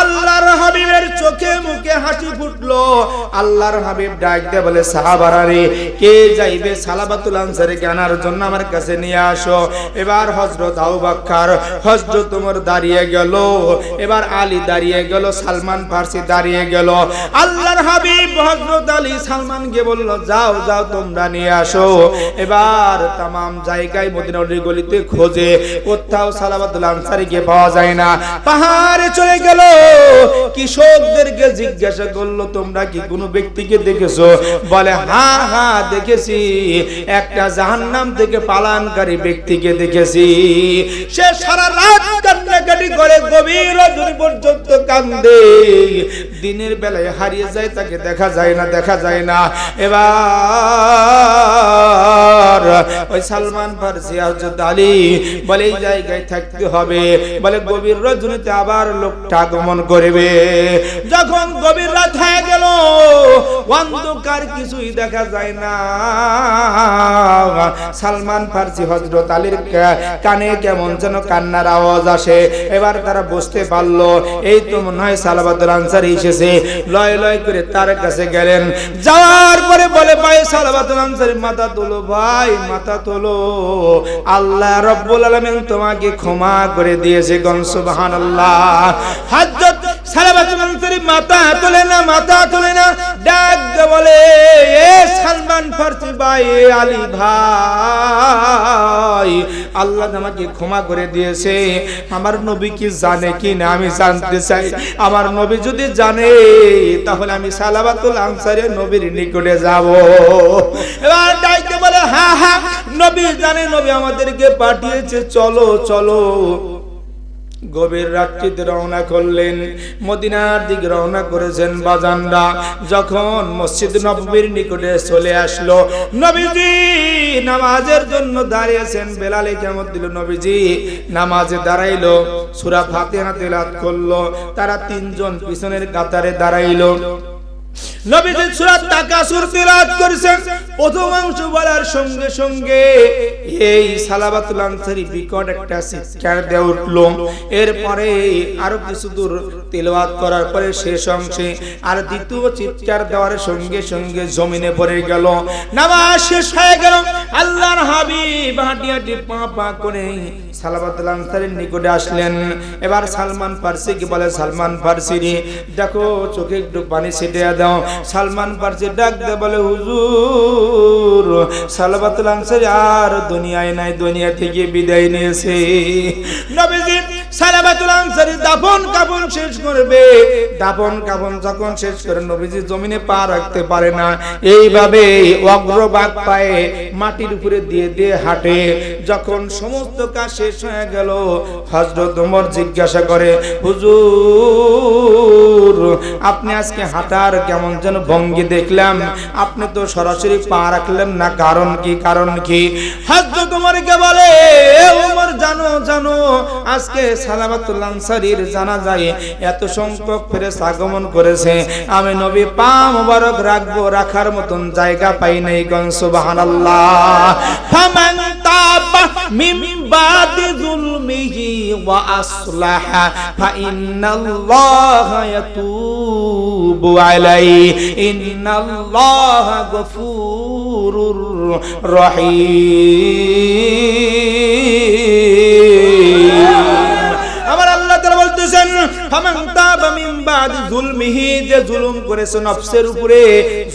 আল্লাহর হাবিবের চোখে মুখে হাসি ফুটলো। আল্লাহর হাবিব ডাক দিয়ে বলে, সাহাবারা রে, কে যাইবে সালাবাতুল আনসারীকে আনার জন্য আমার কাছে নিয়ে আসো। এবার হযরত আবু বকর, হযরত ওমর দাঁড়িয়ে গেল, এবার আলী দাঁড়িয়ে গেল, সালমান ফারসি দাঁড়িয়ে গেল। আল্লাহর হাবিব হযরত আলী সালমানকে বলল, যাও যাও তোমরা নিয়ে আসো। এবার तमाम জায়গায় মদিনার গলিতে খোঁজে, কোথাও সালাবাতুল আনসারীকে পাওয়া যায় না। পাহাড়ে চলে গেল, কৃষকদেরকে জিজ্ঞাসা করলো, তোমরা কি কোনো ব্যক্তিকে দেখেছো? বলে, হ্যাঁ হ্যাঁ দেখেছি, একটা জাহান্নাম থেকে পালানকারী ব্যক্তিকে দেখেছি। সে সারা রাত কান্নাকাটি করে, গভীর রাত পর্যন্ত কান্দে, দিনের বেলায় হারিয়ে যায়, তাকে দেখা যায় না, দেখা যায় না। এবার ওই সালমান ফারসি হযরত আলী বলে, এই জায়গায় থাকতে হবে। বলে, গভীর রজনীতে আবার লোকটা আগমন করবে। যখন গভীর রাত হয়ে গেল, অন্ধকার, কিছুই দেখা যায় না, সালমান ফারসি হযরত আলীর কানে কেমন যেন কান্নার আওয়াজ আসে। এবার তারা বুঝতে পারলো, এই তো মনে হয় সালাবাতুল আনসারী এসেছে। লয় লয় করে তার কাছে গেলেন। যাওয়ার পরে বলে, ভাই সালাবাতুল আনসারী, মাথা তোলো ভাই, মাথা তোলো, আল্লাহ রাব্বুল আলামিন তোমাকে ক্ষমা করে দিয়েছে। গণ সুবহানাল্লাহ। হযরত সালাবাতুল আনসারী মাথা তোলে না, মাথা তোলে না, ডাক দিয়ে বলে, এ সালমান ফারসি ভাই, আলী ভাই, আল্লাহ আমাকে ক্ষমা করে দিয়েছে। আমার নবী কি জানে কি না আমি জানতে চাই। আমার নবী যদি জানে, তাহলে আমি সালাবাতুল আনসারী নবীর নিকটে যাব। এবার ডাকতে বলে, হ্যাঁ হ্যাঁ নবী জানে, নবী আমাদেরকে পাঠিয়েছে, চলো চলো। গভীর রাত্রিতে রওনা করলেন, মদিনার দিকে রওনা করেছেন বাজানরা। যখন মসজিদ নববীর নিকটে চলে আসলো, নবীজি নামাজের জন্য দাঁড়িয়েছেন। বেলাল ইকামত দিল, নবীজি নামাজে দাঁড়াইলো, সূরা ফাতিহা তেলাওয়াত করলো। তারা তিনজন পিছনের কাতারে দাঁড়াইলো। নবীজি সূরা তাকাসুর তেলাওয়াত করেছেন। প্রথম অংশ বলার সঙ্গে সঙ্গে এই সালাবাতুল আনসারী বিকট একটা চিৎকার দিয়ে উঠলো। এরপরে আরো কিছু দূর তেলাওয়াত করার পরে শেষ অংশে আর দ্বিতীয় চিৎকার দেওয়ার সঙ্গে সঙ্গে জমিনে পড়ে গেল। নামাজ শেষ হয়ে গেল। আল্লাহর হাবিব হাঁটি হাঁটি পা পা করে সালাবাতুল আনসারীর নিকটে আসলেন। এবার সালমান ফারসিকে বলে, সালমান ফারসি রে, দেখো চোখে একটু পানি ছিটিয়ে দাও। সালমান ফারসি ডাক দিয়ে বলে, হুজুর সালাবাতুল আনসারী আর দুনিয়ায় নাই, দুনিয়া থেকে বিদায় নিয়েছে। নবীজি সালাবাতুল আনসারী দাফন কাফন শেষ করবে। দাফন কাফন যখন শেষ করে, নবীজি জমিনে পা রাখতে পারে না, এইভাবে অগ্রভাগ পায়ে মাটির উপরে দিয়ে দিয়ে হাঁটে। যখন সমস্ত কাজ শেষ হয়ে গেল, হযরত ওমর জিজ্ঞাসা করে, হুজুর আপনি আজকে হাঁটার কেমন যেন ভঙ্গি দেখলাম, আপনি তো সরাসরি পা রাখলেন না, কারণ কি, কারণ কি? হযরত ওমরকে বলে, ওমর জানো জানো, আজকে সালাবাতুল আনসারীর জানাজায় এত সংখ্যক ফেরেশতা আগমন করেছে, আমি নবী পা মোবারক রাখবো, রাখার মতন জায়গা পাই নাই। গণ সুবহানাল্লাহ। ফামান তাবা মিন বাদি যুলমিহি ওয়া আসলাহা ফাইন্নাল্লাহা ইয়াতুবু আলাইহি ইন্নাল্লাহা গফুরুর রহিম। আমার আল্লাহ তাআলা বলতেছেন, ফামান তাবা মিন বাদি যুলমিহি, যে জুলুম করেছে নফসের উপরে,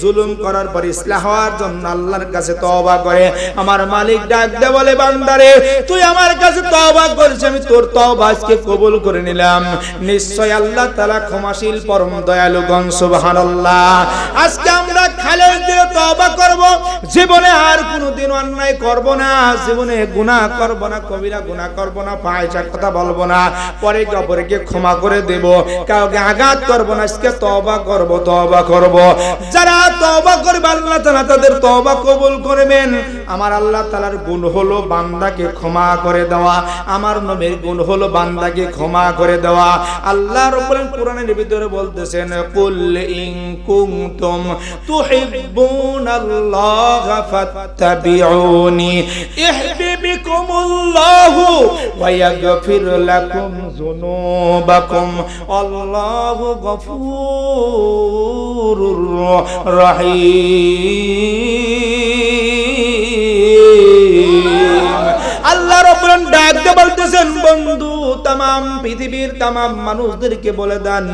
জুলুম করার পর ইসলাহ হওয়ার জন্য আল্লাহর কাছে তওবা করে, আমার মালিক ডাক দে বলে, বান্দারে তুই আমার কাছে তওবা করেছিস, আমি তোর তওবা আজকে কবুল করে নিলাম। নিশ্চয় আল্লাহ তাআলা ক্ষমাশীল, পরম দয়ালু। গণ সুবহানাল্লাহ। আজকে আমরা খালেস দিয়ে তওবা করব, জীবনে আর কোনোদিন অন্যায় করব না, জীবনে গুনাহ করব না, কবিরা গুনাহ করব না, ফাহিশা কথা বলবো না, পরে অপরকে ক্ষমা করে দেব, কাউকে আঘাত করব না, আজকে তওবা করব। যারা তওবা করবে আল্লাহ তাআলা তাদের তওবা কবুল করবেন। আমার আল্লাহ তাআলার গুণ হলো বান্দাকে ক্ষমা করে দেওয়া, আমার নবীর গুণ হলো বান্দাকে ক্ষমা করে দেওয়া। আল্লাহ রাব্বুল আলামিন কোরআনের ভিতরে বলতেছেন, কুল ইন কুনতুম তুহিব্বুনাল্লাহা ফাত্তাবিউনি ইহবিবিকুমুল্লাহু ওয়া ইয়াগফির লাকুম যুনুবাকুম আল্লাহু গফুরুর রহিম। আল্লাহ রাব্বুল আলামিন ডাক দিয়ে বলতেছেন, বন্ধু तमाम পৃথিবীর तमाम মানুষদেরকে বলে দেন,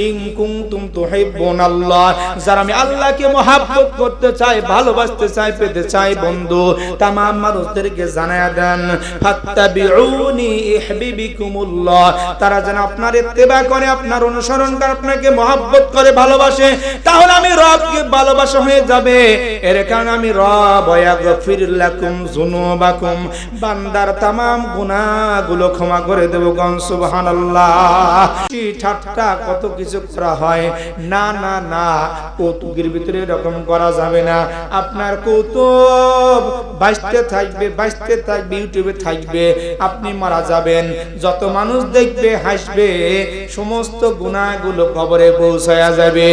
ইন কুনতুম তুহিব্বুনাল্লাহ, যারা আমি আল্লাহকে মহব্বত করতে চাই, ভালোবাসতে চাই, পেতে চাই, বন্ধু तमाम মানুষদেরকে জানায়া দেন, ফাত্তাবিউনি ইহবিবিকুমুল্লাহ, তারা যেন আপনার ইত্তেবা করে, আপনার অনুসরণ করে, আপনাকে মহব্বত করে, ভালোবাসে, তাহলে আমি রবকে ভালোবাসা হয়ে যাবে। এর কারণে আমি রব ওয়াগফির লাকুম যুনুবাকুম, বান্দার तमाम গুনাহগুলো ক্ষমা করে দেব। গণ সুবহানাল্লাহ। ঠাট্টা কত কিছু করা হয়, না না না, কৌতুকের ভিতরে এরকম করা যাবে না। আপনার কৌতুক বাঁচতে থাকবে, বাঁচতে থাকবে, ইউটিউবে থাকবে, আপনি মারা যাবেন, যত মানুষ দেখবে হাসবে, সমস্ত গুনাহগুলো কবরে পৌঁছায়া যাবে।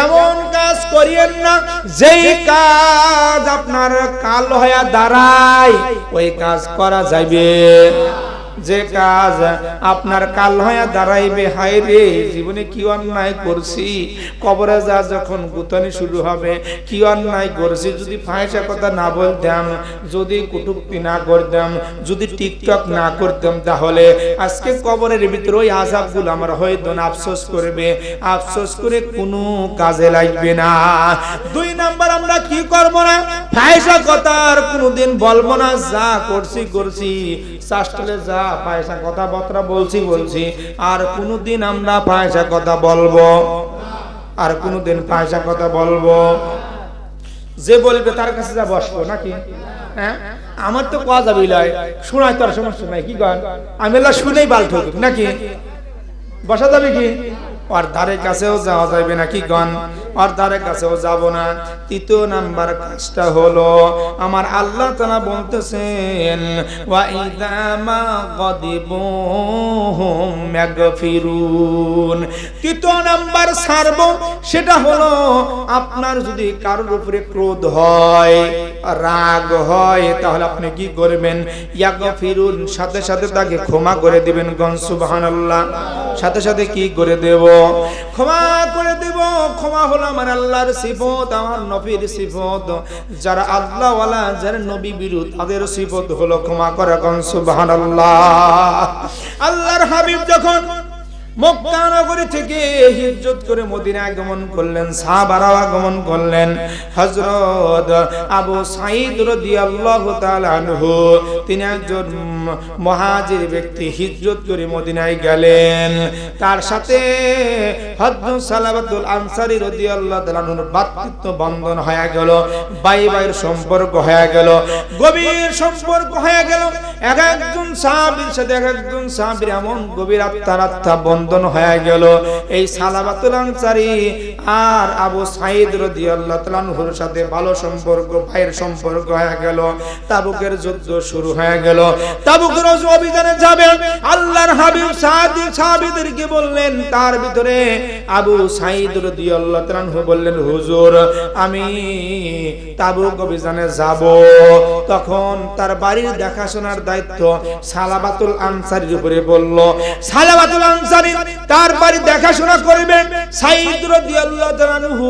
এমন কাজ করিয়েন না যেই কাজ আপনার কাল হয়ে দাঁড়ায়, ওই কাজ করা যাবে। যে কাজ আপনার কাল হয়ে দাঁড়াইবে, হায় রে জীবনে কি অন্যায় করছি, কবরে যা যখন গুতানি শুরু হবে, কি অন্যায় করছি, যদি ফাহিশা কথা না বলতাম, যদি কটূক্তি না করতাম, যদি টিকটক না করতাম, তাহলে আজকে কবরের ভিতরে ওই আযাবগুলো আমার হয়তো না, আফসোস করবে, আফসোস করে কোনো কাজে লাগবে না। 2 নাম্বার, আমরা কি করব না, ফাহিশা কথা আর কোনোদিন বলবো না। যা করছি শাস্ত্রে যা ফাহিশা কথাবার্তা বলছি, আর কোনদিন আমরা ফাহিশা কথা বলবো, আর কোনদিন ফাহিশা কথা বলবো। যে বলবে তার কাছে যা বসবো নাকি? হ্যাঁ, আমার তো কোয়া যাবে লয়, শোনাই তো আর সমস্যা নাই, কি গান আমি এলা শুনেই বাল ঠকুক নাকি? বসা যাবে কি? আর ধারে কাছেও যাওয়া যাবে নাকি গান? আর ধারে কাছেও যাব না। 3 নাম্বার কাজটা হলো, আমার আল্লাহ তাআলা বলতেছেন, ওয়া ইযা মা গাদিবুহুম মাগফিরুন। 3 নাম্বার ছাড়ব, সেটা হলো আপনার যদি কারোর উপরে ক্রোধ হয়, রাগ হয়, তাহলে আপনি কি করবেন? ইয়াগফিরুন, সাথে সাথে তাকে ক্ষমা করে দিবেন। গণ সুবহানাল্লাহ। সাথে সাথে কি করে দেব? ক্ষমা করে দেব। ক্ষমা হলো আমার আল্লাহর সিফত, আমার নবীর সিফত। যারা আল্লাহ ওয়ালা, যারা নবী বিরুদ্ধ, তাদের সিফত হলো ক্ষমা করা। গণ সুবহানাল্লাহ। আল্লাহর হাবিব যখন মক্কা নগরী থেকে হিজরত করে মদিনায় আগমন করলেন, সাহাবারাও আগমন করলেন। হযরত আবু সাঈদ রাদিয়াল্লাহু তাআলা আনহু, তিনি একজন মুহাজির ব্যক্তি, হিজরত করে মদিনায় গেলেন। তার সাথে হযরত সালাবাতুল আনসারী রাদিয়াল্লাহু তাআলা আনহুর ভাতৃত্ব বন্ধন হয়ে গেল, ভাই ভাইয়ের সম্পর্ক হয়ে গেল, গভীর সম্পর্ক হয়ে গেল। একজন সাহাবীর সাথে একজন সাহাবীর এমন গভীর আত্মার বন্ধন হয়ে গেল। এই সালাবাতুল আনসারী আর আবু সাঈদ রাদিয়াল্লাহু তাআলা আনহুর সাথে ভালো সম্পর্ক, ভাইয়ের সম্পর্ক হয়ে গেল। তাবুকের যুদ্ধ শুরু হয়ে গেল। তাবুকের অভিযানে যাবেন, আল্লাহর হাবিব সাহাবীদেরকে বললেন, তার ভিতরে আবু সাঈদ রাদিয়াল্লাহু তাআলা আনহু বললেন, হুজুর আমি তাবুক অভিযানে যাব। তখন তার বাড়ির দেখাশোনার দায়িত্ব সালাবাতুল আনসারীর উপরে বলল। সালাবাতুল আনসারী তার বাড়ি দেখাশোনা করবেন। সাঈদ রাদিয়াল্লাহু তাআলা আনহু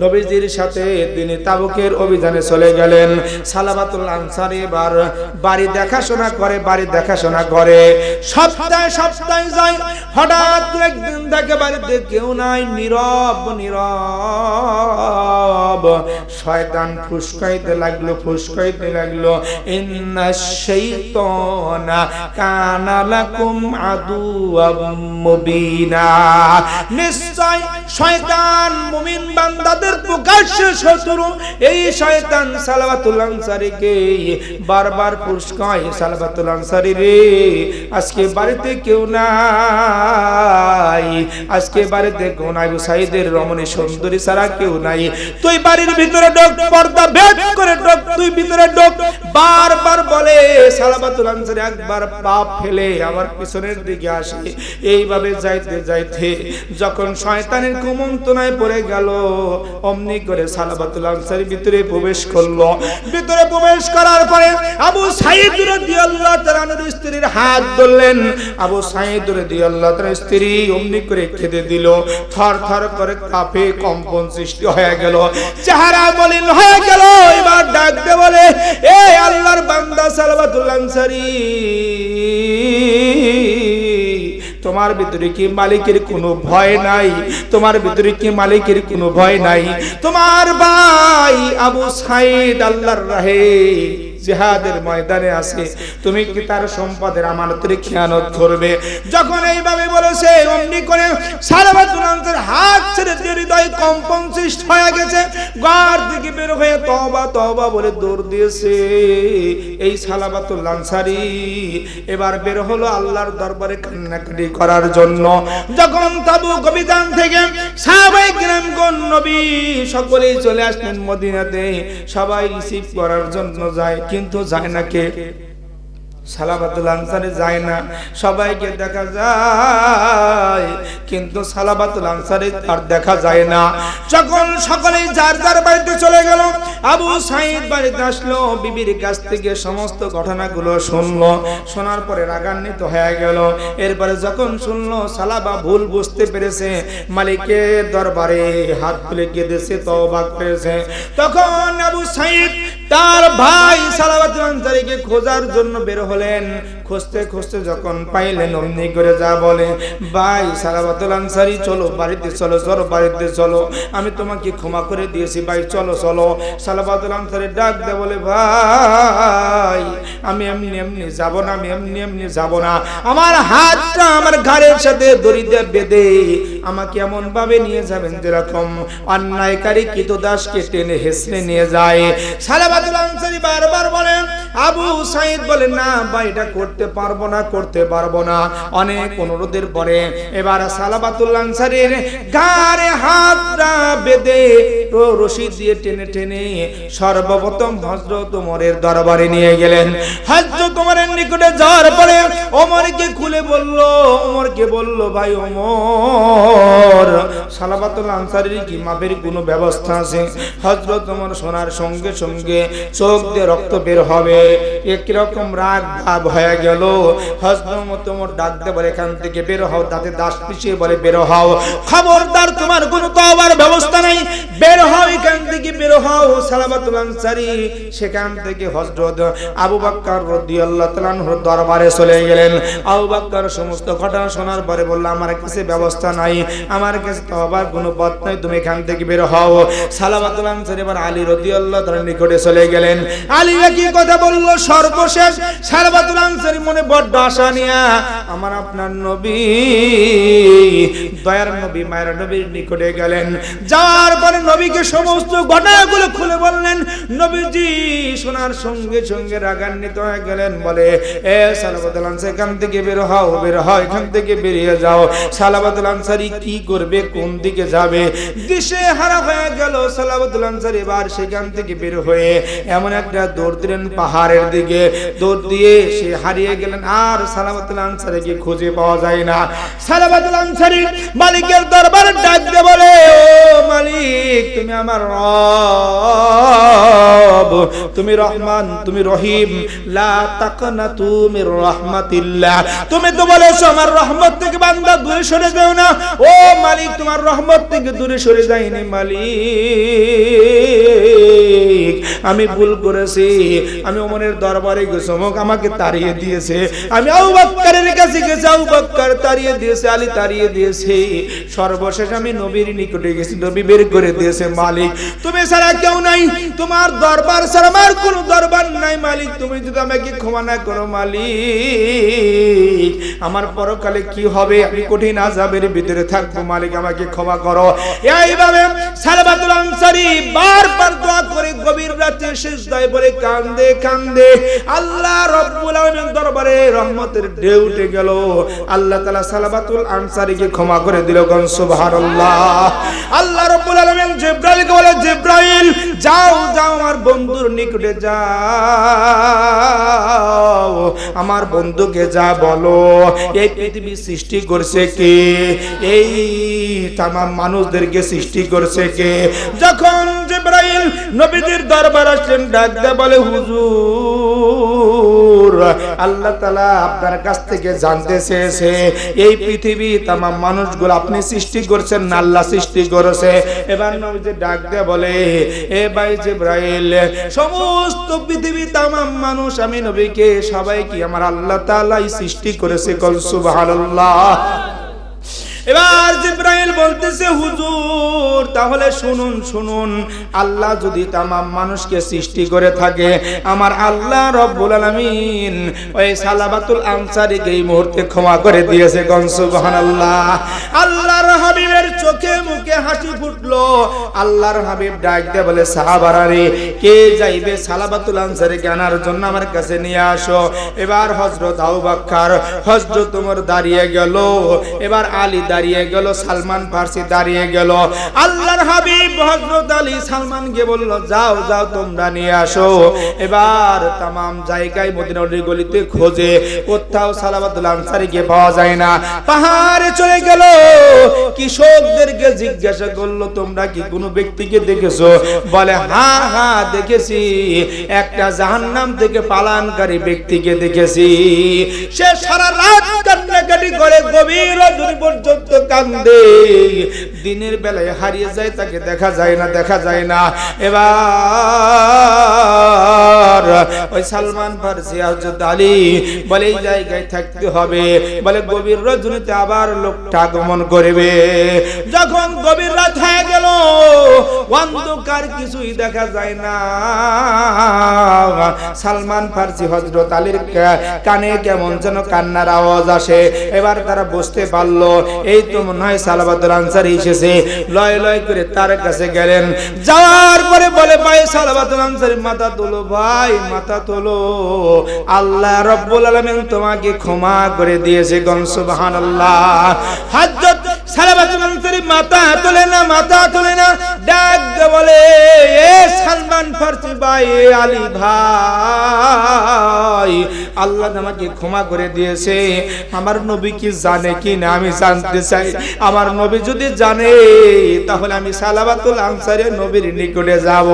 নবীজির সাথে তিনি তাবুকের অভিযানে চলে গেলেন। সালাবাতুল আনসারী এবার বাড়ি দেখাশোনা করে, সপ্তাহে যায়। হঠাৎ একদিন দেখে বাড়িতে কেউ নাই, নীরব। শয়তান ফুসকাইতে লাগলো, ইন্নাশ শাইতানা কানা লাকুম আদুওয়াম মুবিনা। নিশ্চয় শয়তান মুমিন বান্দাদের প্রকাশ্য শত্রু। এই শয়তান সালাবাতুল আনসারীকে বারবার পুরস্কার, সালাবাতুল আনসারী রে আজকে বাড়িতে কেউ নাই, আজকে বাড়িতে কেউ নাই, আবু সাঈদের রমণী সুন্দরী ছাড়া কেউ নাই, তুই বাড়ির ভিতরে ঢোক, পর্দা ভেদ করে ঢোক, তুই ভিতরে ঢোক বারবার বলে। সালাবাতুল আনসারী একবার পা ফেলে আবার পিছনের দিকে আসে। এইভাবে যাইতে যাইতে যখন শয়তানের কুমন্ত্রণায় পড়ে গেল, অমনি করে সালাবাতুল আনসারী ভিতরে প্রবেশ করলো। ভিতরে প্রবেশ করার পরে আবু সাঈদ রাদিয়াল্লাহু তাআলার স্ত্রীর হাত ধরলেন। আবু সাঈদ রাদিয়াল্লাহু তাআলার স্ত্রী অমনি করে কেঁদে দিল, থর থর করে কাঁপে কম্পন সৃষ্টি হয়ে গেল, চেহারা মলিন হয়ে গেল। এবার ডাক দিয়ে বলে, এ আল্লাহর বান্দা সালাবাতুল আনসারী, তোমার ভিতরে কি মালিকের কোনো ভয় নাই? তোমার ভিতরে কি মালিকের কোনো ভয় নাই? তোমার ভাই আবু সাঈদ আল্লাহর রাহে জিহাদের ময়দানে আছে, তুমি কি তার সম্পদের আমানতের খেয়ানত করবে? যখন এইভাবে বলেছে, অমনি করে সালাবাতুল আনসারী হাত ছেড়ে দিয়ে হৃদয় কম্পন সৃষ্টি হয়ে গেছে। ঘর থেকে বের হয়ে তওবা তওবা বলে দৌড় দিয়েছে। এই সালাবাতুল আনসারী এবার বের হলো আল্লাহর দরবারে কান্নাকাটি করার জন্য। যখন তাবুক অভিযান থেকে সাহাবায়ে কিরামগণ নবী সকলেই চলে আসলেন মদিনাতে, সবাই রিসিভ করার জন্য যায়, কিন্তু যায় না কে? সালাবাতুল আনসারী যায় না। সবাইকে দেখা যায় কিন্তু সালাবাতুল আনসারী আর দেখা যায় না। যখন সকলেই যার যার বাড়িতে চলে গেল, আবু সাঈদ বাড়িতে আসলো, বিবির কাছ থেকে সমস্ত ঘটনাগুলো শুনলো। শোনার পরে রাগান্বিত হয়ে গেল। এরপরে যখন শুনলো সালাবা ভুল বুঝতে পেরেছে, মালিকের দরবারে হাত তুলে কেঁদেছে, তওবা করেছে, তখন আবু সাঈদ তার ভাই সালাবাতুল আনসারীকে খোঁজার জন্য বের হলেন। খুঁজতে খুঁজতে যখন পাইলেন, অমনি করে যা বলে, ভাই সালাবাতুল আনসারী চলো বাড়িতে চলো, চলো বাড়িতে চলো, আমি তোমাকে ক্ষমা করে দিয়েছি, ভাই চলো চলো। সালাবাতুল আনসারী ডাক দে বলে, ভাই আমি এমনি এমনি যাব না, আমি এমনি এমনি যাব না, আমার হাতটা আমার ঘাড়ের সাথে দড়ি দিয়ে বেঁধে আমাকে এমন ভাবে নিয়ে যাবেন যেরকম অন্যায়কারী কৃতদাসকে টেনে হেসড়ে নিয়ে যায়। সালাবাতুল আনসারী বারবার বলেন, আবু সাঈদ বলে, না ভাই এটা করতে পারবো না, করতে পারবো না। অনেক অনুরোধের পরে এবার সালাবাতুল আনসারীর ঘাড়ে হাতটা বেঁধে রশি দিয়ে টেনে টেনে সর্বপ্রথম হযরত ওমরের দরবারে নিয়ে গেলেন। হযরত ওমরের নিকটে যাওয়ার পরে ওমরকে খুলে বলল, ওমরকে বলল, ভাই ওমর, সালাবাতুল আনসারীর কি মাপের কোনো ব্যবস্থা আছে? হযরত ওমর শোনার সঙ্গে সঙ্গে চোখ দিয়ে রক্ত বের হবে, একরকম রাগ ভাব হয়ে গেল। হযরত ওমর ডাক দিয়ে বলে, এখান থেকে বের হও। তাতে দাস পিছিয়ে বলে, বের হও, খবরদার তোমার কোনো তওবার ব্যবস্থা নাই, বের হও এখান থেকে, বের হও। সালাবাতুল আনসারী সেখান থেকে হযরত আবু বকর রাদিয়াল্লাহু তাআলা আনহুর দরবারে চলে গেলেন। আবু বকর সমস্ত ঘটনা শোনার পরে বলল, আমার কাছে ব্যবস্থা নাই, আমার কাছে তওবার কোনো পথ নাই, তুমি এখান থেকে বের হও। সালাবাতুল আনসারী এবার আলী রাদিয়াল্লাহু তাআলার নিকটে চলে গেলেন। আলী কি কথা বলল সর্বশেষ? সালাবাতুল আনসারী মনে বড় আশা নিয়া আমার আপনার নবী, দয়ার নবী, মায়ের নবীর নিকটে গেলেন। যাওয়ার পরে নবীকে সমস্ত ঘটনাগুলো খুলে বললেন। নবীজি শোনার সঙ্গে সঙ্গে রাগান্বিত হয়ে গেলেন, বলে, এ সালাবাতুল আনসারী এখান থেকে বের হও, বের হও, এখান থেকে বেরিয়ে যাও। সালাবাতুল আনসারী কি করবে, কোন দিকে যাবে, দিশে হারা হয়ে গেল। সালাবাতুল আনসারী এবার সেখান থেকে বের হয়ে এমন একটা দৌড় দিলেন পাহাড়ের দিকে, দৌড় দিয়ে সে হারিয়ে গেলেন। আর সালাবাতুল আনসারীকে খুঁজে পাওয়া যায় না। সালাবাতুল আনসারী মালিকের দরবারে ডাক দিয়ে বলে, ও মালিক, তুমি আমার রব, তুমি রহমান, তুমি রহিম, লা তাকনাতু মির রাহমাতিল্লাহ, তুমি তো বলেছো আমার রহমত থেকে বান্দা দূরে সরে যাও না। ও মালিক, তোমার রহমত থেকে দূরে সরে যায়নি মালিক, আমি ভুল করেছি, আমি ওমরের দরবারে গেছি, ওমর আমাকে তাড়িয়ে দিয়েছে, আমি আবু বকরের কাছে গেছি, আবু বকর তাড়িয়ে দিয়েছে, আলী তাড়িয়ে দিয়েছে, সর্বশেষ আমি নবীর নিকটে গেছি, নবী বের করে দিয়েছে, মালিক তুমি ছাড়া কেউ নাই, তোমার দরবার ছাড়া আমার কোনো দরবার নাই, মালিক তুমি যদি আমাকে ক্ষমা না করো মালিক আমার পরকালে কি হবে, আমি কঠিন আযাবের ভিতরে থাকবো, মালিক আমাকে ক্ষমা করো। এইভাবে সালাবাতুল আনসারী বারবার দোয়া করে গভীর রাতে সিজদায় পড়ে কান্দে কান্দে আল্লাহ রাব্বুল আলামিন দরবারে রহমতের ঢেউ উঠে গেল, আল্লাহ তাআলা সালাবাতুল আনসারীকে ক্ষমা করে দিল, গণ সুবহানাল্লাহ। আল্লাহ রাব্বুল আলামিন জিবরাইলকে বলে, জিবরাইল যাও যাও আমার বন্ধুর নিকটে যাও, আমার বন্ধুকে যা বলো এই পৃথিবী সৃষ্টি করছে কে, এই तमाम মানুষদেরকে সৃষ্টি করছে কে। যখন জিবরাইল নবীজির দরবার আসলেন, ডাক দিয়ে বলে, হুজুর আল্লাহ তাআলা আপনার কাছ থেকে জানতে চেয়েছে এই পৃথিবী तमाम মানুষগুলো আপনি সৃষ্টি করছেন না আল্লাহ সৃষ্টি করেছে। এবার নবীজি ডাক দিয়ে বলে, এ ভাই জিবরাইল সমস্ত পৃথিবী तमाम মানুষ আমি নবীকে সবাইকে আমার আল্লাহ তাআলাই সৃষ্টি করেছে, কল সুবহানাল্লাহ। এবার জিবরাইল বলতেছে, হুজুর তাহলে শুনুন শুনুন, আল্লাহ যদি तमाम মানুষকে সৃষ্টি করে থাকে, আমার আল্লাহ রব্বুল আলামিন ওই সালাবাতুল আনসারীকে এই মুহূর্তে ক্ষমা করে দিয়েছে, গণ সুবহানাল্লাহ। আল্লাহর হাবিবের চোখে মুখে হাসি ফুটলো। আল্লাহর হাবিব ডাক দিয়ে বলে, সাহাবারা রে, কে যাইবে সালাবাতুল আনসারীকে আনার জন্য আমার কাছে নিয়ে আসো। এবার হযরত আবু বকর, হযরত ওমর দাঁড়িয়ে গেল, এবার আলী দাঁড়িয়ে গেল, সালমান ফারসি দাঁড়িয়ে গেল। আল্লাহর হাবিব হযরত আলী সালমানকে বলল, যাও যাও তোমরা নিয়ে আসো। এবার तमाम জায়গায় মদিনার গলিতে খোঁজে, কোথাও সালাবাতুল আনসারীকে পাওয়া যায় না। পাহাড়ে চলে গেল, কৃষকদেরকে জিজ্ঞাসা করলো, তোমরা কি কোনো ব্যক্তিকে দেখেছো? বলে, হ্যাঁ হ্যাঁ দেখেছি, একটা জাহান্নাম থেকে পালানকারী ব্যক্তিকে দেখেছি। সে সারা রাত কান্নাকাটি করে, গভীর রাত পর্যন্ত কান্দে, দিনের বেলায় হারিয়ে যায়, তাকে দেখা যায় না, দেখা যায় না। এবার ওই সালমান ফারসি হযরত আলী বলে, এই জায়গায় থাকতে হবে, বলে গভীর রজনীতে আবার লোকটা আগমন করবে। যখন গভীর রাত হয়ে গেল, অন্ধকার কিছুই দেখা যায় না, সালমান ফারসি হযরত আলীর কানে কেমন যেন কান্নার আওয়াজ আসে। এবার তারা বুঝতে পারলো এই তো মনে হয় সালাবাতুল আনসারী এসেছে। লয় লয় করে তার কাছে গেলেন, যাওয়ার পরে বলে, ভাই সালাবাতুল আনসারী মাথা তোলো, ভাই মাথা তোলো, আল্লাহ রাব্বুল আলামিন তোমাকে ক্ষমা করে দিয়েছে, গণ সুবহানাল্লাহ। হযরত সালাবাতুল আনসারী মাথা তোলে না, মাথা তোলে না, ডাক দিয়ে বলে, এ সালমান ফারসি ভাই, এ আলী ভাই, আল্লাহ আমাকে ক্ষমা করে দিয়েছে, আমার নবী কি জানে কি না আমি জানতে চাই। আমার নবী যদি জানে তাহলে আমি সালাবাতুল আনসারী নবীর নিকটে যাব।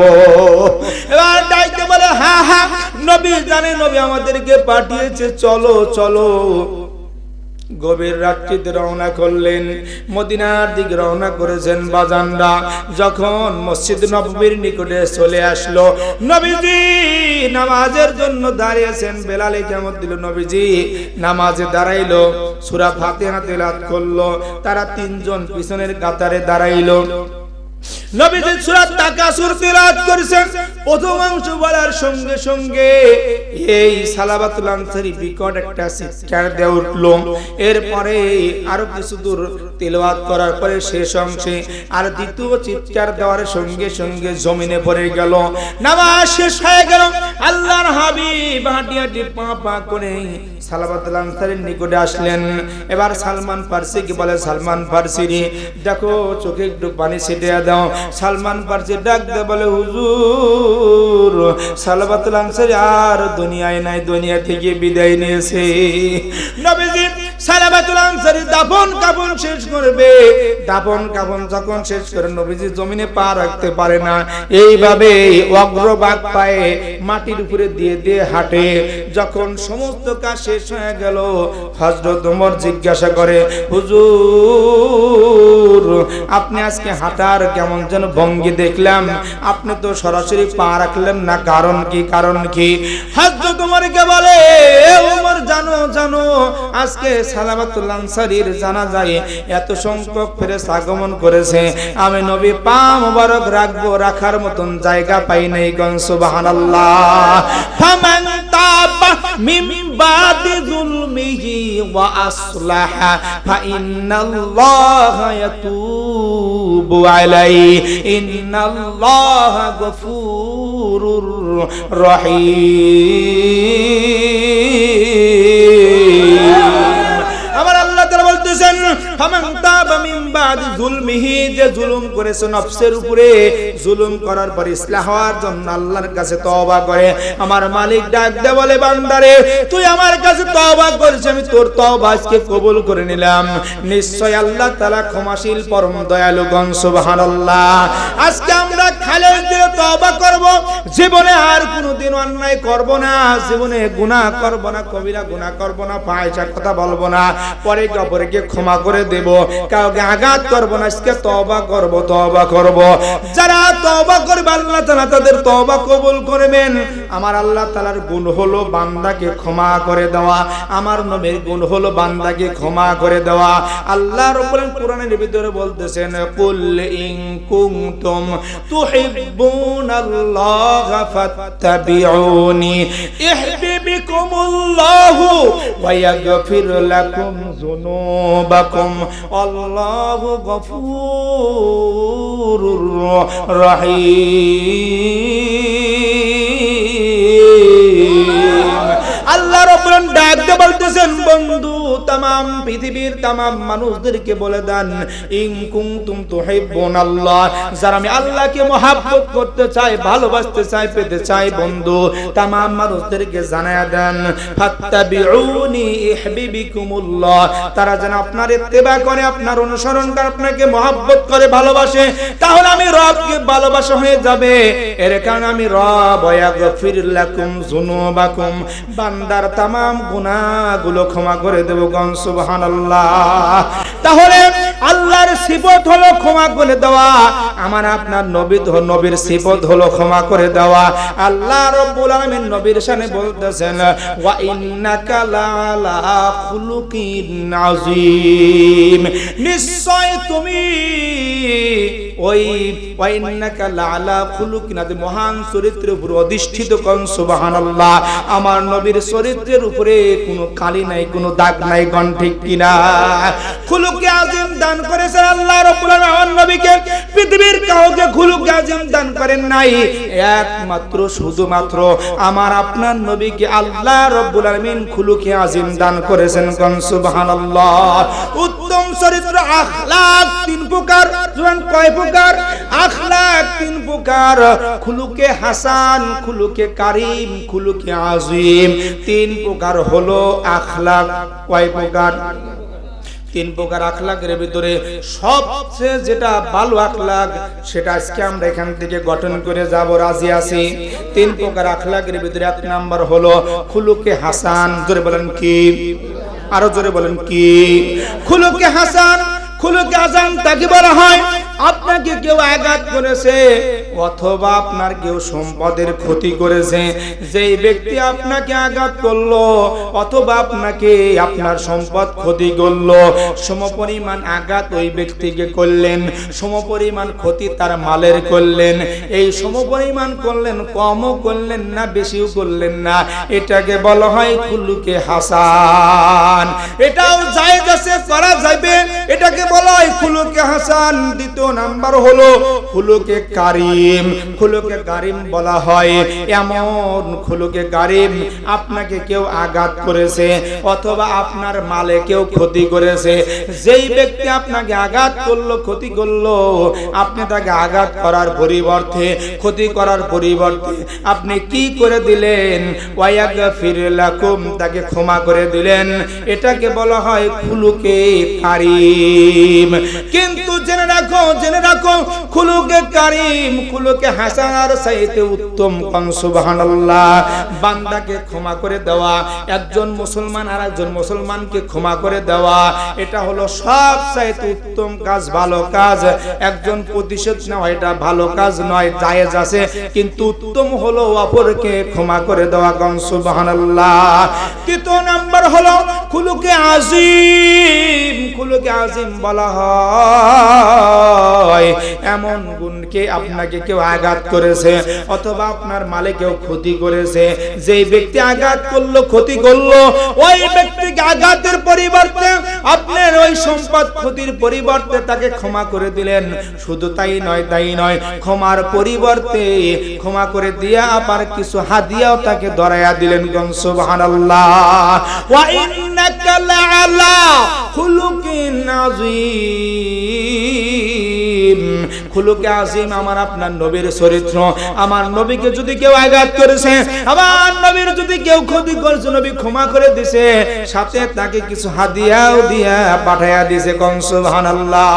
এবার ডাকতে বলে, হ্যাঁ হ্যাঁ নবী জানে, নবী আমাদেরকে পাঠিয়েছে, চলো চলো। গভীর রাত্রিতে রওনা করলেন, মদিনার দিকে রওনা করেছেন বাজানরা। যখন মসজিদ নববীর নিকটে চলে আসলো, নবীজি নামাজের জন্য দাঁড়িয়েছেন। বেলাল ইকামত দিল, নবীজি নামাজে দাঁড়াইলো, সূরা ফাতিহা তেলাওয়াত করলো। তারা তিনজন পিছনের কাতারে দাঁড়াইলো। নবীজি সূরা তাকাসুর তেলাওয়াত করেছেন। প্রথম অংশ বলার সঙ্গে সঙ্গে এই সালাবাতুল আনসারী বিকট একটা চিৎকার দিয়ে উঠলো। এরপরে আরো কিছু দূর তেলাওয়াত করার পরে শেষ অংশে আর দ্বিতীয় চিৎকার দেওয়ার সঙ্গে সঙ্গে জমিনে পড়ে গেল। নামাজ শেষ হয়ে গেল। আল্লাহর হাবিব হাঁটি হাঁটি পা পা করে সালাবাতুল আনসারীর নিকটে আসলেন। এবার সালমান ফারসিকে বলে, সালমান ফারসি দেখো চোখে একটু পানি ছিটিয়ে দাও। সালমান ফারসি ডাক দিয়ে বলে, হুজুর সালাবাতুল আনসারী আর দুনিয়ায় নাই, দুনিয়া থেকে বিদায় নিয়েছে। নবীজি সালাবাতুল আনসারী দাফন কাফন শেষ করবে। দাফন কাফন যখন শেষ করে নবীজি জমিনে পা রাখতে পারে না, এইভাবে অগ্রভাগ পায়ে মাটির উপরে দিয়ে দিয়ে হাঁটে। যখন সমস্ত কাজ শেষ হয়ে গেল, হযরত ওমর জিজ্ঞাসা করে, হুজুর আপনি আজকে হাঁটার কেমন যেন ভঙ্গি দেখলাম, আপনি তো সরাসরি পা রাখলেন না, কারণ কি? কারণ কি? হযরত ওমরকে বলে, ওমর জানো জানো আজকে সালাবাতুল আনসারীর জানাজায় এত সংখ্যক ফেরেশতা আগমন করেছে, আমি নবী পা মোবারক রাখবো, রাখার মতন জায়গা পাই নাই। গণ সুবহানাল্লাহ। ফামান তাবা মিন বাদি যুলমিহি ওয়া আসলাহা ফাইন্নাল্লাহা ইয়াতুবু আলাইহি ইন্নাল্লাহা গফুরুর রহিম। আমার আল্লাহ তাআলা বলতেছেন, ফামান তাবা মিন বাদি যুলমিহি, যে জুলুম করেছে নফসের উপরে, জুলুম করার পর ইসলাহ হওয়ার জন্য আল্লাহর কাছে তওবা করে, আমার মালিক ডাক দে বলে, বান্দারে তুই আমার কাছে তওবা করেছিস, আমি তোর তওবা আজকে কবুল করে নিলাম। নিশ্চয় আল্লাহ তাআলা ক্ষমাশীল পরম দয়ালু। গণ সুবহানাল্লাহ। আজকে আমরা খালেদ দিয়ে তওবা করব, জীবনে আর কোনোদিন অন্যায় করব না, জীবনে গুনাহ করব না, কবিরা গুনাহ করব না, ফাহিশা কথা বলবো না, পরে অপরকে ক্ষমা করে দেব, কাউকে আঘাত করব না। আজকে তওবা করব, তওবা করব। যারা তওবা করবে আল্লাহ তাআলা তাদের তওবা কবুল করবেন। আমার আল্লাহ তাআলার গুণ হলো বান্দাকে ক্ষমা করে দেওয়া, আমার নবীর গুণ হলো বান্দাকে ক্ষমা করে দেওয়া। আল্লাহ রাব্বুল আলামিন কোরআনের ভিতরে বলতেছেন, কুল ইন কুনতুম তুহিব্বুনাল্লাহা ফাত্তাবিউনি ইহবিবিকুমুল্লাহু ওয়া ইয়াগফির লাকুম যুনুবাকুম আল্লাহু গফুরুর রহিম। আল্লাহ রাব্বুল আলামিন ডাক দিয়ে বলতেছেন, বন্ধু तमाम পৃথিবীর तमाम মানুষদেরকে বলে দেন, ইন কুনতুম তুহিব্বুনাল্লাহ, যারা আমি আল্লাহকে মহব্বত করতে চাই, ভালোবাসতে চাই, পেতে চাই, বন্ধু तमाम মানুষদেরকে জানায়া দেন, ফাত্তাবিউনি ইহবিবিকুমুল্লাহ, তারা যেন আপনার ইত্তেবা করে, আপনার অনুসরণ করে, আপনাকে মহব্বত করে, ভালোবাসে, তাহলে আমি রবকে ভালোবাসা হয়ে যাবে। এর কারণে আমি রব ইয়াগফির লাকুম যুনুবাকুম, বান্দার तमाम গুনাহগুলো ক্ষমা করে দেব। গণ সুবহানাল্লাহ। তাহলে আল্লাহর সিফত হলো ক্ষমা করে দেওয়া, আমার আপনার নবীর সিফত হলো ক্ষমা করে দেওয়া। আল্লাহ রাব্বুল আলামিন নবীর শানে বলতেছেন, ওয়া ইন্নাকা লাআলা খুলুকিন আযীম, নিশ্চয় তুমি ওই ওয়া ইন্নাকা লাআলা খুলুকিন আযীম, মহান চরিত্রের উপর অধিষ্ঠিত। কোন সুবহানাল্লাহ। আমার নবীর চরিত্রের উপরে কোনো কালি নাই, কোনো দাগ নাই। কোন ঠিক কিনা? খুলুকে আযীম দান করেছেন আল্লাহ রাব্বুল আলামিন আমার নবীকে, পৃথিবীর কাউকে খুলুকে আযীম দান করেন নাই, একমাত্র শুধুমাত্র আমার আপনার নবীকে আল্লাহ রাব্বুল আলামিন খুলুকে আযীম দান করেছেন। কোন সুবহানাল্লাহ। উত্তম চরিত্র আখলাক তিন প্রকার। কয় প্রকার? আখলাক তিন প্রকার, খুলুকে হাসান, খুলুকে কারীম, খুলুকে আযীম। তিন প্রকার হলো আখলাক। কয় প্রকার? তিন প্রকার আখলাকের ভিতরে সবচেয়ে যেটা ভালো আখলাক সেটা আজকে আমরা এখান থেকে গঠন করে যাব, রাজি আছি। তিন প্রকার আখলাকের ভিতরে এক নাম্বার হলো খুলুকে হাসান। জোরে বলেন কি? আরো জোরে বলেন কি? খুলুকে হাসান। খুলুকে হাসান তাকে বলা হয়, আপনাকে কেউ আঘাত করেছে অথবা আপনার কেউ সম্পদের ক্ষতি করেছে, যেই ব্যক্তি আপনাকে আঘাত করলো অথবা আপনাকে আপনার সম্পদ ক্ষতি করলো, সমপরিমাণ আঘাত ওই ব্যক্তিকে করলেন, সমপরিমাণ ক্ষতি তার মালের করলেন। এই সমপরিমাণ করলেন, কমও করলেন না, বেশিও করলেন না, এটাকে বলা হয় খুলুকে হাসান। এটাও জায়েজ আছে, করা যাবে, এটাকে বলা হয় খুলুকে হাসান। দ্বিতীয় নাম্বার হলো হলো খুলুকে কারিম। খুলুকে কারিম বলা হয় এমন খুলুকে কারিম, আপনাকে কেউ আঘাত করেছে অথবা আপনার মালে কেউ ক্ষতি করেছে, যেই ব্যক্তি আপনাকে আঘাত করলো, ক্ষতি করলো, আপনি তাকে আঘাত করার পরিবর্তে, ক্ষতি করার পরিবর্তে আপনি কি করে দিলেন? ওয়ায়াগফির লাকুম, তাকে ক্ষমা করে দিলেন। এটাকে বলা হয় খুলুকে কারিম। কিন্তু জেনে রাখো খুলুকে কারিম, খুলুকে হাসানার চাইতে উত্তম। কোন সুবহানাল্লাহ। বান্দাকে ক্ষমা করে দেওয়া, একজন মুসলমান আর একজন মুসলমানকে ক্ষমা করে দেওয়া, এটা হলো সবচাইতে উত্তম কাজ, ভালো কাজ। একজন প্রতিশোধ নেওয়া এটা ভালো কাজ নয়, জায়েজ আছে, কিন্তু উত্তম হলো অপরকে ক্ষমা করে দেওয়া। কোন সুবহানাল্লাহ। তৃতীয় নাম্বার হলো খুলুকে আজিম। খুলুকে আজিম বলা হয় এমন গুণকে, আপনাকে কেউ আঘাত করেছে অথবা আপনার মালে কেউ ক্ষতি করেছে, যেই ব্যক্তি আঘাত করলো, ক্ষতি করলো, ওই ব্যক্তিকে আঘাতের পরিবর্তে আপনার ওই সম্পদ ক্ষতির পরিবর্তে তাকে ক্ষমা করে দিলেন। শুধু তাই নয়, ক্ষমার পরিবর্তে ক্ষমা করে দিয়া আবার কিছু হাদিয়াও তাকে ধরায়া দিলেন। সুবহানাল্লাহ। ওয়া ইন্নাকা লাআলা খুলুকিন আযীম। খুলুকে আজিম আমার আপনার নবীর চরিত্র। আমার নবীকে যদি কেউ আঘাত করেছে, আমার নবীর যদি কেউ ক্ষতি করেছে, নবী ক্ষমা করে দিয়েছে, সাথে তাকে কিছু হাদিয়াও দিয়া পাঠায়া দিয়েছে। কোন সুবহানাল্লাহ।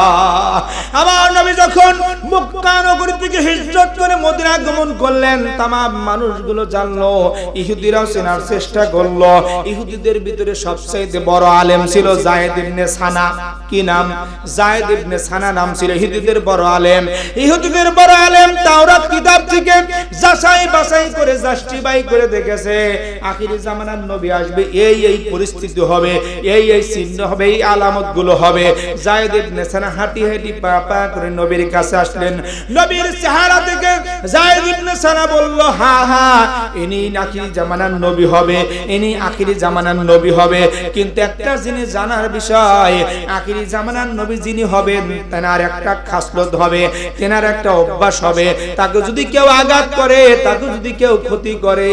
আমার নবী যখন মক্কা নগরী থেকে হিজরত করে মদিনা আগমন করলেন, তামাম মানুষগুলো জানলো, ইহুদিরাও চেনার চেষ্টা করলো। ইহুদিদের ভিতরে সবচেয়ে বড় আলেম ছিল যায়েদ ইবনে সানা। কি নাম? যায়েদ ইবনে সানা নাম ছিল ইহুদিদের বড় আলেম। ইহুদিদের বড় আলেম তাওরাত কিতাব থেকে যাচাই বাছাই করে, জাস্টিফাই করে দেখেছে আখিরি জামানার নবী আসবে, এই পরিস্থিতি হবে, এই চিহ্ন হবে, এই আলামত গুলো হবে। যায়েদ ইবনে সানা হাঁটি পা পা করে নবীর কাছে আসলেন। নবীর চেহারা থেকে যায়েদ ইবনে সানা বলল, হ্যাঁ, ইনি আখিরি জামানার নবী হবে, ইনি আখিরি জামানার নবী হবে। কিন্তু একটা জিনিস জানার বিষয়, আখিরি জামানার নবী যিনি হবেন, তেনার একটা খাসলত হবে, তেনার একটা অভ্যাস হবে। তাকে যদি কেউ আঘাত করে, তাকে যদি কেউ ক্ষতি করে,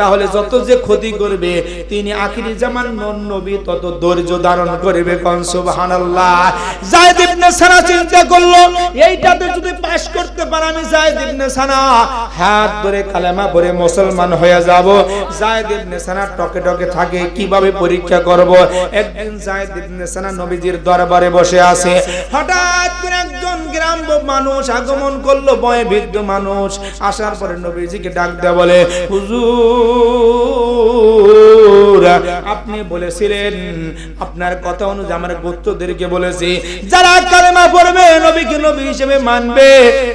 তাহলে যত যে ক্ষতি করবে, তিনি আখিরি জামানার নবী তত ধৈর্য ধারণ করবে। কোন সুবহানাল্লাহ। যায়েদ ইবনে সানা চিন্তা করলো, এইটাতে যদি পাস করতে পারে আমি যায়েদ ইবনে সানা হাত ধরে কালেমা পড়ে মুসলমান হয়ে যাব। যায়েদ ইবনে সানা টকে টকে থাকে, কিভাবে পরীক্ষা করব। একদিন যায়েদ ইবনে সানা নবীজির দরবারে বসে আছে, হঠাৎ করে একজন গ্রাম্য মানুষ আগমন করলো, বয়ে বৃদ্ধ মানুষ। আসার পরে নবীজিকে ডাক দেয়া বলে, হুজুর আপনি বলেছিলেন, আপনার কথা অনুযায়ী আমার গোত্রদেরকে বলেছি, যারা কালেমা পড়বে, নবীকে নবী হিসেবে মানবে,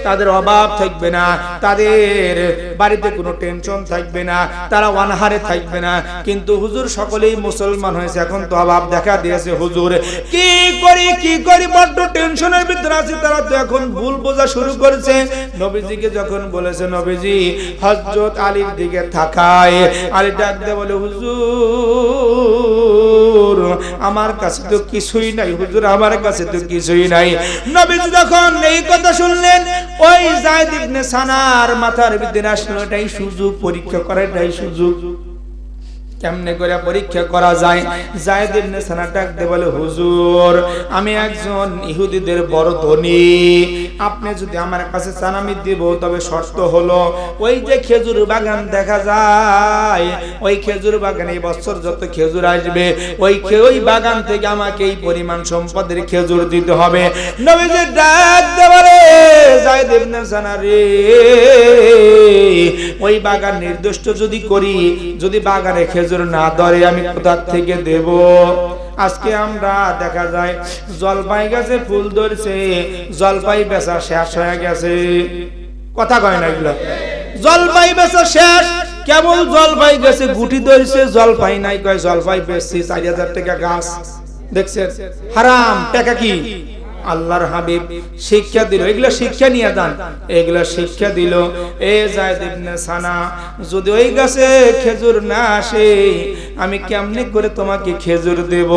তাদের অভাব থাকবে না, তাদের বাড়িতে কোনো টেনশন থাকবে না, তারা অনাহারে থাকবে না। কিন্তু হুজুর সকলেই মুসলমান হয়েছে, এখন তো অভাব দেখা দিয়েছে। হুজুর কি করি, বড্ড টেনশনের ভিতরে আছে, তারা তো এখন ভুল বোঝা শুরু করেছে। নবীজিকে যখন বলেছে, নবীজি হযরত আলীর দিকে তাকায়। আলী ডাক দিয়ে বলে, হুজুর আমার কাছে তো কিছুই নাই, হুজুর আমার কাছে তো কিছুই নাই। নবীজি যখন এই কথা শুনলেন, ওই যায়েদ ইবনে সানার মাথার ভিতরে আসলো, এটাই সুযোগ, পরীক্ষা করার এটাই সুযোগ। কেমনে করে পরীক্ষা করা যায়? যায়েদ ইবনে সানা ডাক দিয়ে বলে, হুজুর আমি একজন ইহুদিদের বড় ধনী, আপনি যদি আমার কাছে চান আমি দেব, তবে শর্ত হলো ওই যে খেজুর বাগান দেখা যায়, ওই খেজুর বাগানে এই বছর যত খেজুর আসবে, ওই বাগান থেকে আমাকে এই পরিমাণ সম্পদের খেজুর দিতে হবে। নবীজি ডাক দিয়ে বলে, যায়েদ ইবনে সানা রে, ওই বাগান নির্দিষ্ট যদি করি, যদি বাগানে খেজুর না ধরে, আমি কোথা থেকে দেব? আজকে আমরা দেখা যায় জলপাই গাছে ফুল ধরছে, জলপাই বেচা শেষ হয়ে গেছে। কথা কয় না এগুলো? জলপাই বেচা শেষ, কেবল জলপাই গাছে গুটি ধরছে, জলপাই নাই। কয় জলপাই বেচছি 4000 টাকা গাছ। দেখছেন হারাম টাকা কি? আল্লাহর হাবিব শিক্ষা দিল, এগুলা শিক্ষা নিয়ে যান, এগুলা শিক্ষা দিল। এ যায়েদ ইবনে সানা, যদি ওই গাছে খেজুর না আসে, আমি কেমনে করে তোমাকে খেজুর দেব?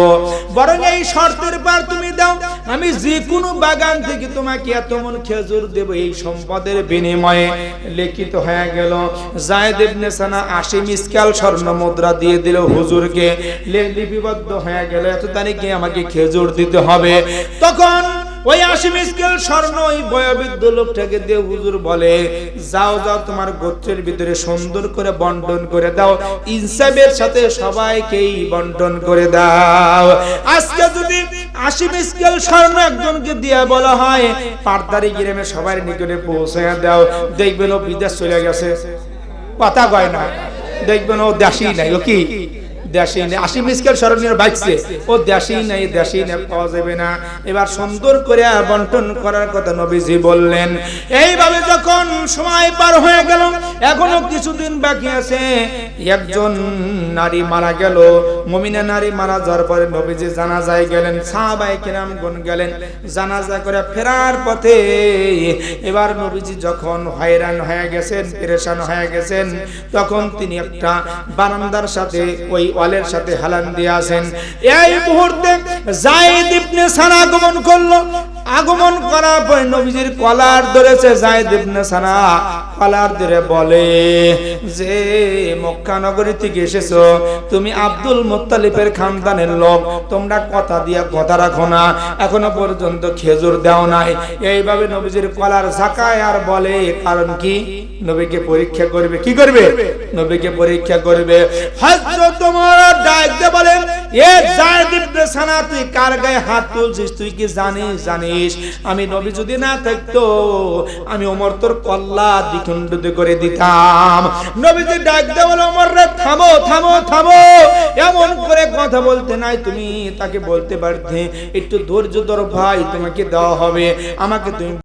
বরং এই শর্তের পর তুমি দাও, আমি যে কোনো বাগান থেকে তোমাকে এত মন খেজুর দেব এই সম্পদের বিনিময়ে। লিখিত হয়ে গেল। যায়েদ ইবনে সানা 80 মিসকাল স্বর্ণ মুদ্রা দিয়ে দিল হুজুরকে। লিপিবদ্ধ হয়ে গেল এত তারিখে আমাকে খেজুর দিতে হবে। তখন ওই 80 মিসকাল স্বর্ণ ওই বয়োবৃদ্ধ লোকটাকে দিয়ে হুজুর বলে, যাও যাও তোমার গোত্রের ভিতরে সুন্দর করে বন্টন করে দাও, ইনসাফের সাথে সবাইকেই বন্টন করে দাও। আজকে যদি 80 মিসকাল স্বর্ণ একজনকে দিয়ে বলা হয় পাটদারি গ্রামে সবার নিকটে পৌঁছে দাও, দেখবেন ও বিদেশ চলে গেছে, কথা কয় না, দেখবেন ও দেশই নাই, ও কি দেশই নেই। 80 মিসকাল স্বর্ণের বাইকছে, ও দেশই নাই, দেশই নেই, পাওয়া যাবে না। এবার সুন্দর করে বন্টন করার কথা নবীজি বললেন। এইভাবে যখন সময় পার হয়ে গেল, এখনো কিছুদিন বাকি আছে, একজন নারী মারা গেল। মুমিনা নারী মারা যাওয়ার পরে নবীজি জানাজায় গেলেন, সাহাবায়ে কেরামগণ গেলেন। জানাজা করে ফেরার পথে এবার নবীজি যখন হয়রান হয়ে গেছেন, পেরেশান হয়ে গেছেন, তখন তিনি একটা বারান্দার সাথে ওই ওয়ালের সাথে হেলান দিয়ে আসেন। এই মুহূর্তে যায়েদ ইবনে সানা আগমন করলো। আগমন করার পর নবীজির কলার ধরেছে। যায়েদ ইবনে সানা কলার ধরে বলে যে, মক্কা নগরী থেকে এসেছো, তুমি আব্দুল মুত্তালিবের খানদানের লোক, তোমরা কথা দিয়া কথা রাখো না, এখনো পর্যন্ত খেজুর দাও নাই। এইভাবে নবীজির কলার ঝাঁকায় আর বলে, কারণ কি? নবীকে পরীক্ষা করবে। কি করবে? নবীকে পরীক্ষা করবে। হযরত তোমার ডাক দিয়ে বলেন, এ যায়েদ ইবনে সানা, তুই কার গায়ে হাত তুলছিস? তুই কি জানিস আমি নবী যদি না থাকতো আমি ওমর তোর কল্লা দ্বিখণ্ডিত করে দিতাম। নবীজি ডাক দিয়ে বলে, ওমর রে থামো থামো থামো, এমন করে কথা বলতে নাই, তুমি তাকে বলতে পারতে একটু ধৈর্য ধরো ভাই, তোমাকে দেওয়া হবে, আমাকে তুমি